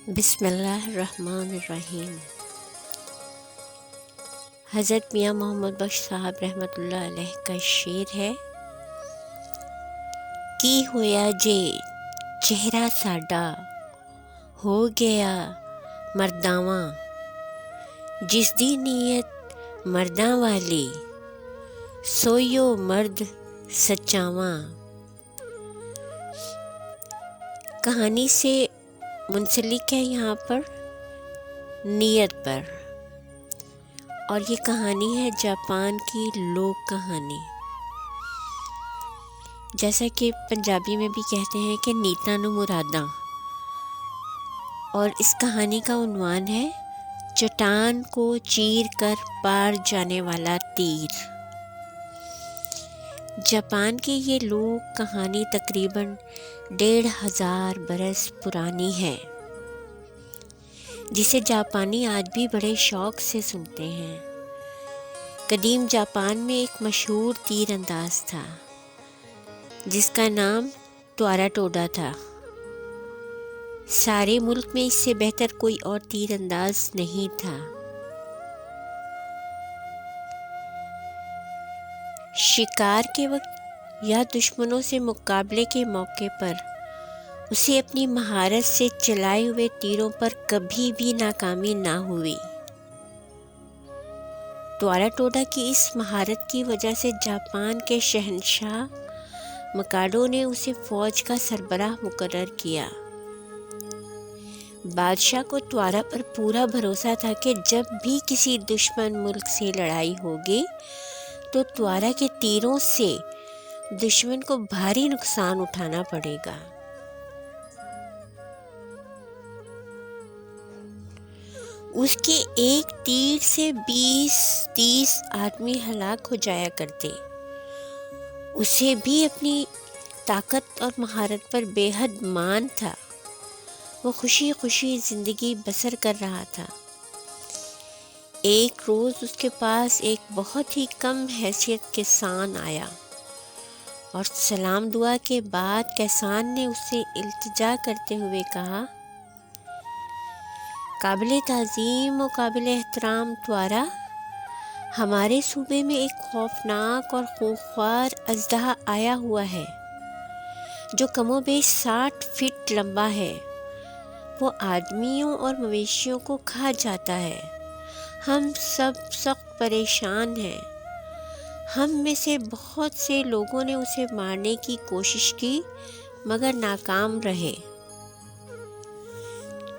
بسم اللہ الرحمن الرحیم۔ حضرت میاں محمد بخش صاحب رحمۃ اللہ علیہ کا شعر ہے، کی ہویا جے چہرہ ساڈا ہو گیا مرداواں، جس دی نیت مرداں والی سوئیو مرد سچاواں۔ کہانی سے منسلک ہے یہاں پر نیت پر، اور یہ کہانی ہے جاپان کی لوک کہانی، جیسا کہ پنجابی میں بھی کہتے ہیں کہ نیتاں نو مراداں۔ اور اس کہانی کا عنوان ہے چٹان کو چیر کر پار جانے والا تیر۔ جاپان کی یہ لوک کہانی تقریباً 1500 برس پرانی ہے، جسے جاپانی آج بھی بڑے شوق سے سنتے ہیں۔ قدیم جاپان میں ایک مشہور تیر انداز تھا جس کا نام توارا ٹوڈا تھا۔ سارے ملک میں اس سے بہتر کوئی اور تیر انداز نہیں تھا۔ شکار کے وقت یا دشمنوں سے مقابلے کے موقع پر اسے اپنی مہارت سے چلائے ہوئے تیروں پر کبھی بھی ناکامی نہ ہوئی۔ توارا ٹوڈا کی اس مہارت کی وجہ سے جاپان کے شہنشاہ مکاڈو نے اسے فوج کا سربراہ مقرر کیا۔ بادشاہ کو توارا پر پورا بھروسہ تھا کہ جب بھی کسی دشمن ملک سے لڑائی ہوگی تو توارا کے تیروں سے دشمن کو بھاری نقصان اٹھانا پڑے گا۔ اس کے ایک تیر سے 20-30 آدمی ہلاک ہو جایا کرتے۔ اسے بھی اپنی طاقت اور مہارت پر بے حد مان تھا۔ وہ خوشی خوشی زندگی بسر کر رہا تھا۔ ایک روز اس کے پاس ایک بہت ہی کم حیثیت کسان آیا اور سلام دعا کے بعد کسان نے اس سے التجا کرتے ہوئے کہا، قابل تعظیم و قابل احترام توارا، ہمارے صوبے میں ایک خوفناک اور خونخوار اژدہا آیا ہوا ہے جو کم و بیش 60 فٹ لمبا ہے۔ وہ آدمیوں اور مویشیوں کو کھا جاتا ہے۔ ہم سب سخت پریشان ہیں۔ ہم میں سے بہت سے لوگوں نے اسے مارنے کی کوشش کی مگر ناکام رہے۔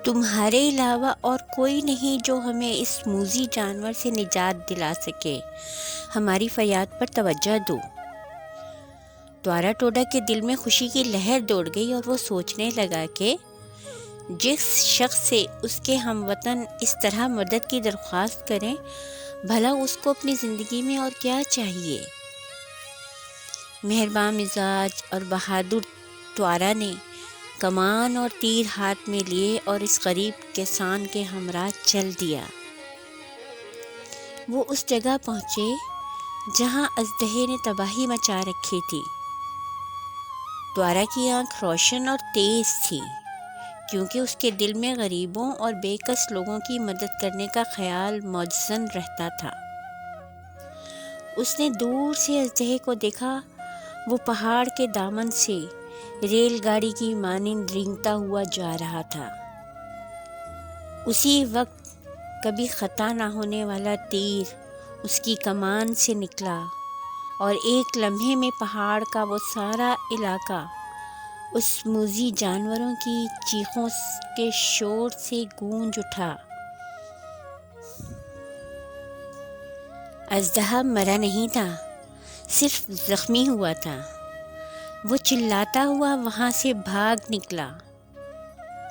تمہارے علاوہ اور کوئی نہیں جو ہمیں اس موذی جانور سے نجات دلا سکے۔ ہماری فریاد پر توجہ دو۔ توارا ٹوڈا کے دل میں خوشی کی لہر دوڑ گئی اور وہ سوچنے لگا کہ جس شخص سے اس کے ہم وطن اس طرح مدد کی درخواست کریں، بھلا اس کو اپنی زندگی میں اور کیا چاہیے۔ مہربان مزاج اور بہادر توارا نے کمان اور تیر ہاتھ میں لیے اور اس غریب کسان کے ہمراہ چل دیا۔ وہ اس جگہ پہنچے جہاں اژدہے نے تباہی مچا رکھی تھی۔ توارا کی آنکھ روشن اور تیز تھی کیونکہ اس کے دل میں غریبوں اور بے کس لوگوں کی مدد کرنے کا خیال موجزن رہتا تھا۔ اس نے دور سے اژدہے کو دیکھا۔ وہ پہاڑ کے دامن سے ریل گاڑی کی مانند رینگتا ہوا جا رہا تھا۔ اسی وقت کبھی خطا نہ ہونے والا تیر اس کی کمان سے نکلا اور ایک لمحے میں پہاڑ کا وہ سارا علاقہ اس موذی جانوروں کی چیخوں کے شور سے گونج اٹھا۔ اژدہا مرا نہیں تھا، صرف زخمی ہوا تھا۔ وہ چلاتا ہوا وہاں سے بھاگ نکلا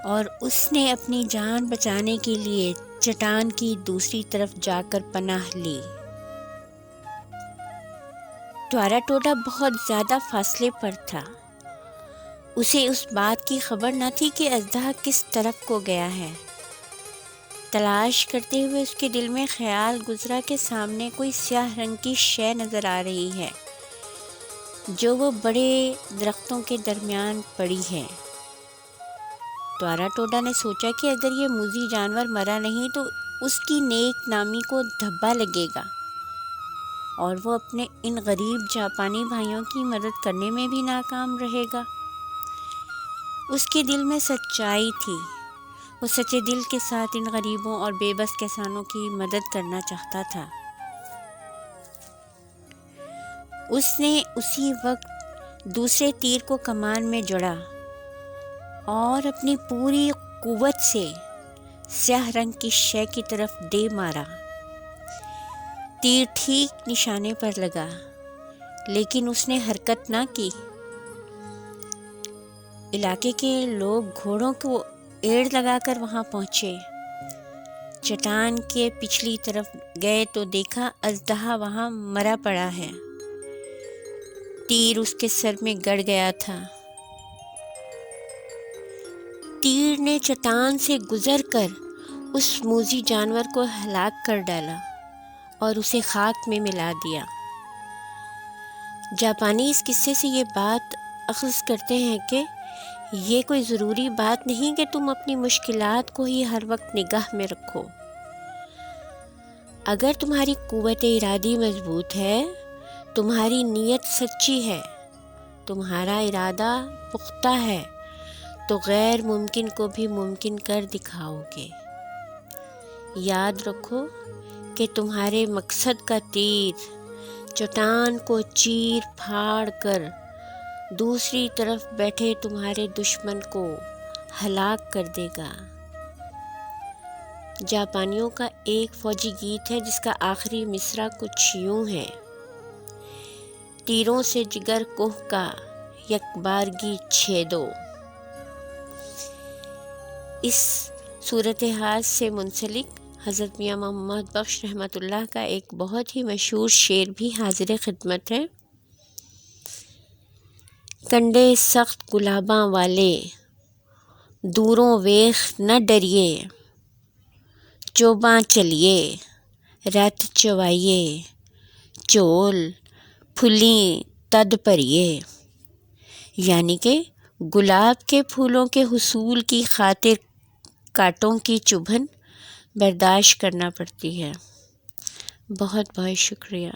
اور اس نے اپنی جان بچانے کے لیے چٹان کی دوسری طرف جا کر پناہ لی۔ توارا ٹوڈا بہت زیادہ فاصلے پر تھا۔ اسے اس بات کی خبر نہ تھی کہ اژدہا کس طرف کو گیا ہے۔ تلاش کرتے ہوئے اس کے دل میں خیال گزرا کہ سامنے کوئی سیاہ رنگ کی شے نظر آ رہی ہے جو وہ بڑے درختوں کے درمیان پڑی ہے۔ توارا ٹوڈا نے سوچا کہ اگر یہ موذی جانور مرا نہیں تو اس کی نیک نامی کو دھبا لگے گا اور وہ اپنے ان غریب جاپانی بھائیوں کی مدد کرنے میں بھی ناکام رہے گا۔ اس کے دل میں سچائی تھی، وہ سچے دل کے ساتھ ان غریبوں اور بے بس کسانوں کی مدد کرنا چاہتا تھا۔ اس نے اسی وقت دوسرے تیر کو کمان میں جڑا اور اپنی پوری قوت سے سیاہ رنگ کی شے کی طرف دے مارا۔ تیر ٹھیک نشانے پر لگا، لیکن اس نے حرکت نہ کی۔ علاقے کے لوگ گھوڑوں کو ایڑ لگا کر وہاں پہنچے، چٹان کے پچھلی طرف گئے تو دیکھا اژدہا وہاں مرا پڑا ہے، تیر اس کے سر میں گڑ گیا تھا۔ تیر نے چٹان سے گزر کر اس موذی جانور کو ہلاک کر ڈالا اور اسے خاک میں ملا دیا۔ جاپانی اس قصے سے یہ بات اخذ کرتے ہیں کہ یہ کوئی ضروری بات نہیں کہ تم اپنی مشکلات کو ہی ہر وقت نگاہ میں رکھو۔ اگر تمہاری قوت ارادی مضبوط ہے، تمہاری نیت سچی ہے، تمہارا ارادہ پختہ ہے، تو غیر ممکن کو بھی ممکن کر دکھاؤ گے۔ یاد رکھو کہ تمہارے مقصد کا تیر چٹان کو چیر پھاڑ کر دوسری طرف بیٹھے تمہارے دشمن کو ہلاک کر دے گا۔ جاپانیوں کا ایک فوجی گیت ہے جس کا آخری مصرع کچھ یوں ہے: تیروں سے جگر کوہ کا یک بارگی چھیدو۔ اس صورتحال سے منسلک حضرت میاں محمد بخش رحمۃ اللہ کا ایک بہت ہی مشہور شعر بھی حاضر خدمت ہے: کنڈے سخت گلاباں والے دوروں ویخ نہ ڈریے، چوباں چلیے رت چوائیے، چول پھلیں تد پریے۔ یعنی کہ گلاب کے پھولوں کے حصول کی خاطر کانٹوں کی چبھن برداشت کرنا پڑتی ہے۔ بہت بہت شکریہ۔